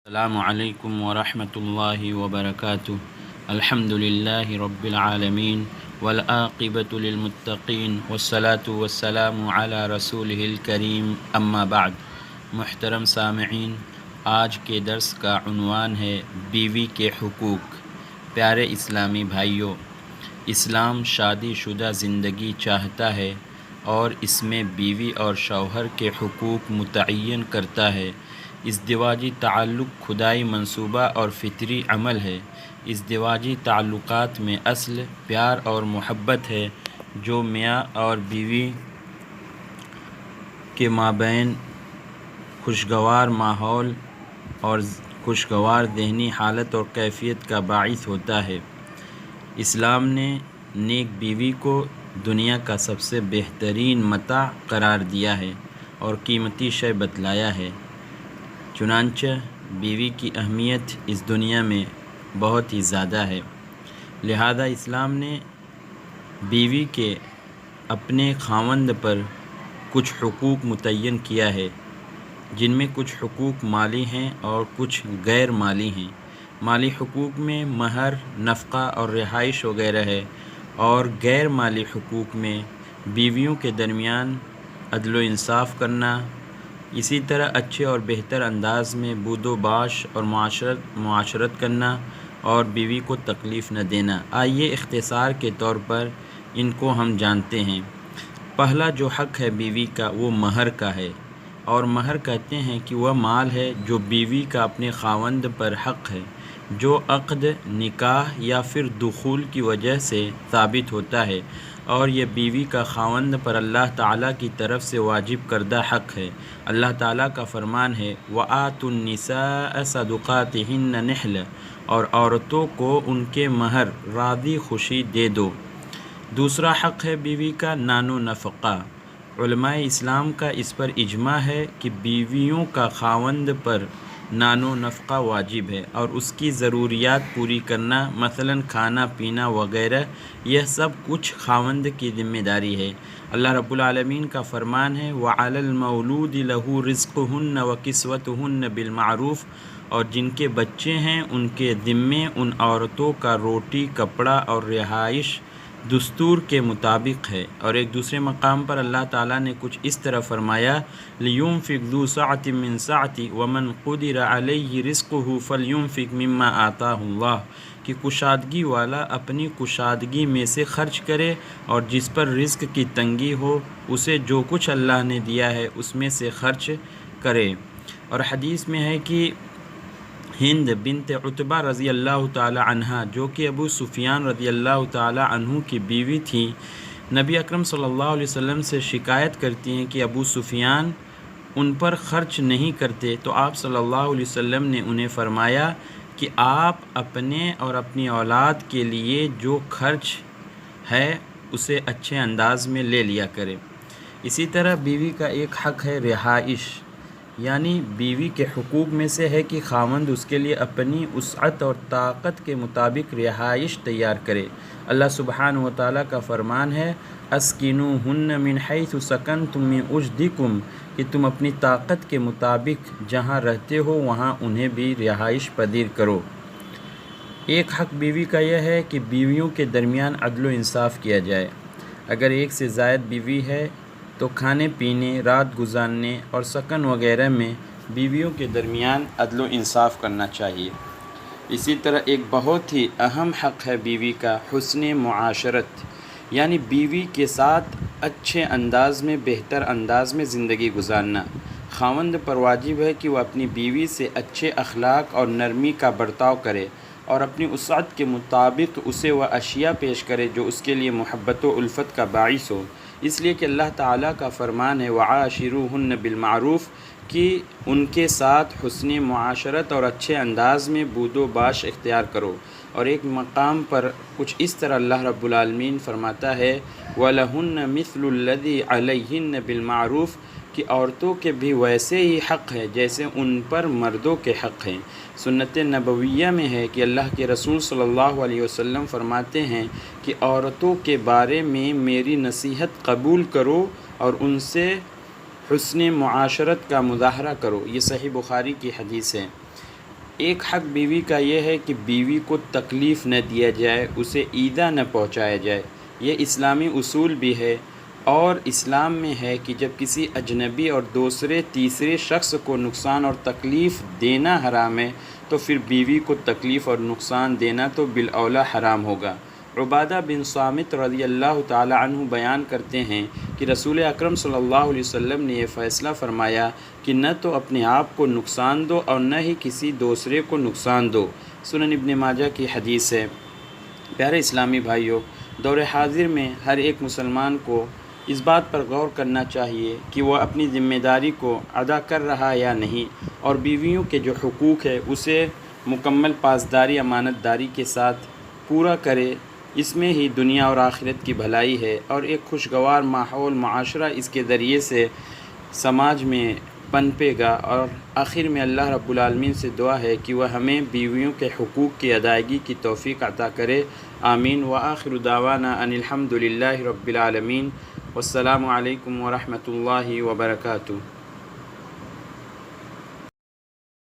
السلام علیکم ورحمۃ اللہ وبرکاتہ۔ الحمد للہ رب العالمین والعاقبۃ للمتقین والصلاة والسلام علی رسولہ الکریم، اما بعد۔ محترم سامعین، آج کے درس کا عنوان ہے بیوی کے حقوق۔ پیارے اسلامی بھائیوں، اسلام شادی شدہ زندگی چاہتا ہے اور اس میں بیوی اور شوہر کے حقوق متعین کرتا ہے۔ ازدواجی تعلق خدائی منصوبہ اور فطری عمل ہے۔ ازدواجی تعلقات میں اصل پیار اور محبت ہے، جو میاں اور بیوی کے مابین خوشگوار ماحول اور خوشگوار ذہنی حالت اور کیفیت کا باعث ہوتا ہے۔ اسلام نے نیک بیوی کو دنیا کا سب سے بہترین متاع قرار دیا ہے اور قیمتی شے بتلایا ہے۔ چنانچہ بیوی کی اہمیت اس دنیا میں بہت ہی زیادہ ہے، لہذا اسلام نے بیوی کے اپنے خاوند پر کچھ حقوق متعین کیا ہے، جن میں کچھ حقوق مالی ہیں اور کچھ غیر مالی ہیں۔ مالی حقوق میں مہر، نفقہ اور رہائش وغیرہ ہے، اور غیر مالی حقوق میں بیویوں کے درمیان عدل و انصاف کرنا، اسی طرح اچھے اور بہتر انداز میں بود و باش اور معاشرت کرنا اور بیوی کو تکلیف نہ دینا۔ آئیے اختصار کے طور پر ان کو ہم جانتے ہیں۔ پہلا جو حق ہے بیوی کا، وہ مہر کا ہے، اور مہر کہتے ہیں کہ وہ مال ہے جو بیوی کا اپنے خاوند پر حق ہے، جو عقد، نکاح یا پھر دخول کی وجہ سے ثابت ہوتا ہے، اور یہ بیوی کا خاوند پر اللہ تعالیٰ کی طرف سے واجب کردہ حق ہے۔ اللہ تعالیٰ کا فرمان ہے وَآتُوا النِّسَاءَ صَدُقَاتِهِنَّ نِحْلَةً، اور عورتوں کو ان کے مہر راضی خوشی دے دو۔ دوسرا حق ہے بیوی کا نان و نفقہ۔ علماء اسلام کا اس پر اجماع ہے کہ بیویوں کا خاوند پر نان و نفقہ واجب ہے، اور اس کی ضروریات پوری کرنا، مثلا کھانا پینا وغیرہ، یہ سب کچھ خاوند کی ذمہ داری ہے۔ اللہ رب العالمین کا فرمان ہے وَعَلَى الْمَوْلُودِ لَهُ رِزْقُهُنَّ وَكِسْوَتُهُنَّ بِالْمَعْرُوفِ، اور جن کے بچے ہیں ان کے ذمے ان عورتوں کا روٹی، کپڑا اور رہائش دستور کے مطابق ہے۔ اور ایک دوسرے مقام پر اللہ تعالیٰ نے کچھ اس طرح فرمایا لِيُنْفِقْ ذُو سَعَةٍ مِّن سَعَتِهِ وَمَنْ قُدِرَ عَلَيْهِ رِزْقُهُ فَلْيُنْفِقْ مِمَّا آتَاهُ اللَّهُ، کہ کشادگی والا اپنی کشادگی میں سے خرچ کرے، اور جس پر رزق کی تنگی ہو اسے جو کچھ اللہ نے دیا ہے اس میں سے خرچ کرے۔ اور حدیث میں ہے کہ ہند بنت عتبہ رضی اللہ تعالی عنہ، جو کہ ابو سفیان رضی اللہ تعالی عنہ کی بیوی تھیں، نبی اکرم صلی اللہ علیہ وسلم سے شکایت کرتی ہیں کہ ابو سفیان ان پر خرچ نہیں کرتے، تو آپ صلی اللہ علیہ وسلم نے انہیں فرمایا کہ آپ اپنے اور اپنی اولاد کے لیے جو خرچ ہے اسے اچھے انداز میں لے لیا کرے۔ اسی طرح بیوی کا ایک حق ہے رہائش، یعنی بیوی کے حقوق میں سے ہے کہ خاوند اس کے لیے اپنی وسعت اور طاقت کے مطابق رہائش تیار کرے۔ اللہ سبحانہ و تعالیٰ کا فرمان ہے اسکنوہن من حیث سکنتم من وجدکم، کہ تم اپنی طاقت کے مطابق جہاں رہتے ہو وہاں انہیں بھی رہائش پذیر کرو۔ ایک حق بیوی کا یہ ہے کہ بیویوں کے درمیان عدل و انصاف کیا جائے۔ اگر ایک سے زائد بیوی ہے تو کھانے پینے، رات گزارنے اور سکن وغیرہ میں بیویوں کے درمیان عدل و انصاف کرنا چاہیے۔ اسی طرح ایک بہت ہی اہم حق ہے بیوی کا حسن معاشرت، یعنی بیوی کے ساتھ اچھے انداز میں، بہتر انداز میں زندگی گزارنا۔ خاوند پر واجب ہے کہ وہ اپنی بیوی سے اچھے اخلاق اور نرمی کا برتاؤ کرے، اور اپنی وسعت کے مطابق اسے وہ اشیاء پیش کرے جو اس کے لیے محبت و الفت کا باعث ہو، اس لیے کہ اللہ تعالیٰ کا فرمان ہے وَعَاشِرُوهُنَّ بِالْمَعْرُوفِ، کہ ان کے ساتھ حسن معاشرت اور اچھے انداز میں بود و باش اختیار کرو۔ اور ایک مقام پر کچھ اس طرح اللہ رب العالمین فرماتا ہے وَلَهُنَّ مِثْلُ الَّذِي عَلَيْهِنَّ بِالْمَعْرُوفِ، کہ عورتوں کے بھی ویسے ہی حق ہے جیسے ان پر مردوں کے حق ہیں۔ سنت نبویہ میں ہے کہ اللہ کے رسول صلی اللہ علیہ وسلم فرماتے ہیں کہ عورتوں کے بارے میں میری نصیحت قبول کرو اور ان سے حسن معاشرت کا مظاہرہ کرو۔ یہ صحیح بخاری کی حدیث ہے۔ ایک حق بیوی کا یہ ہے کہ بیوی کو تکلیف نہ دیا جائے، اسے ایذا نہ پہنچایا جائے۔ یہ اسلامی اصول بھی ہے، اور اسلام میں ہے کہ جب کسی اجنبی اور دوسرے تیسرے شخص کو نقصان اور تکلیف دینا حرام ہے تو پھر بیوی کو تکلیف اور نقصان دینا تو بالاولیٰ حرام ہوگا۔ عبادہ بن صامت رضی اللہ تعالی عنہ بیان کرتے ہیں کہ رسول اکرم صلی اللہ علیہ وسلم نے یہ فیصلہ فرمایا کہ نہ تو اپنے آپ کو نقصان دو اور نہ ہی کسی دوسرے کو نقصان دو۔ سنن ابن ماجہ کی حدیث ہے۔ پیارے اسلامی بھائیوں، دور حاضر میں ہر ایک مسلمان کو اس بات پر غور کرنا چاہیے کہ وہ اپنی ذمہ داری کو ادا کر رہا ہے یا نہیں، اور بیویوں کے جو حقوق ہے اسے مکمل پاسداری امانت داری کے ساتھ پورا کرے۔ اس میں ہی دنیا اور آخرت کی بھلائی ہے، اور ایک خوشگوار ماحول معاشرہ اس کے ذریعے سے سماج میں پنپے گا۔ اور آخر میں اللہ رب العالمین سے دعا ہے کہ وہ ہمیں بیویوں کے حقوق کی ادائیگی کی توفیق عطا کرے۔ آمین۔ وآخر دعوانا ان الحمد للہ رب العالمین۔ والسلام علیکم ورحمۃ اللہ وبرکاتہ۔